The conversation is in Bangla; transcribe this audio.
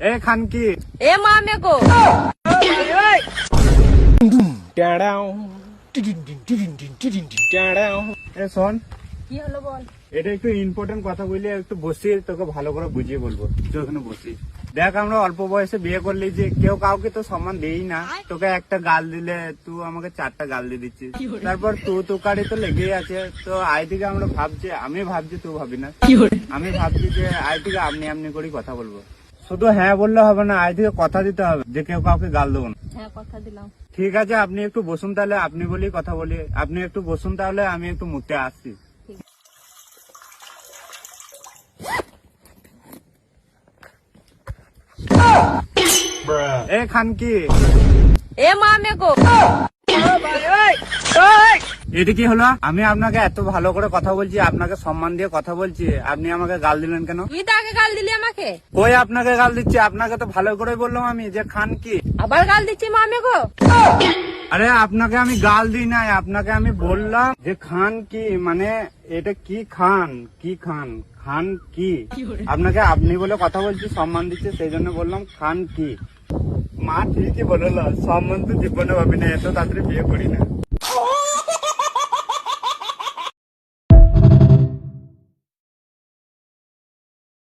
এ খান কি এ মা মে গো এ শোন, কি হলো বল? এটা একটু ইম্পর্টেন্ট কথা বলি, একটু বসি তোকে ভালো করে বুঝিয়ে বলবো। তুই ওখানে বসি। দেখ, আমরা অল্প বয়সে বিয়ে করলি, যে কেউ কাউকে তো সম্মান দেই না। তোকে একটা গাল দিলে তুই আমাকে 4টা গাল দিয়ে দিচ্ছিস। তারপর তুই কারি তো লেগেই আছে। তো আই থেকে আমরা ভাবছি, আমি ভাবছি তুই ভাবি না, আমি ভাবছি যে আই থেকে আপনি আপনি করেই কথা বলবো। শুধু হ্যাঁ বললে হবে না, আই থেকে কথা দিতে হবে যে কেউ কাউকে গাল দেবো না। হ্যাঁ কথা দিলাম। ঠিক আছে, আপনি একটু বসুন তাহলে, আপনি বলি কথা বলি। আপনি একটু বসুন তাহলে, আমি একটু মুতে আসছি। এ খান কি এ মা মে গো এটা কি হলো? আমি আপনাকে এত ভালো করে কথা বলছি, আপনাকে সম্মান দিয়ে কথা বলছি, আপনি আমাকে গাল দিলেন কেন? তুই তো আগে গাল দিলি আমাকে। কই আপনাকে গাল দিচ্ছি? আপনাকে তো ভালো করে বললাম আমি যে খান কি। আবার গাল দিচ্ছি মা মে গো। আরে আপনাকে আমি গাল দিই নাই, আপনাকে আমি বললাম যে খান কি, মানে এটা কি খান, কি খান, খান কি। আপনাকে আপনি বলে কথা বলছি, সম্মান দিচ্ছে, সেই জন্য বললাম খান কি। মা ঠিকই বললো, সম্মান তো জীবনে পাবি না, এত তাড়াতাড়ি বিয়ে করি না।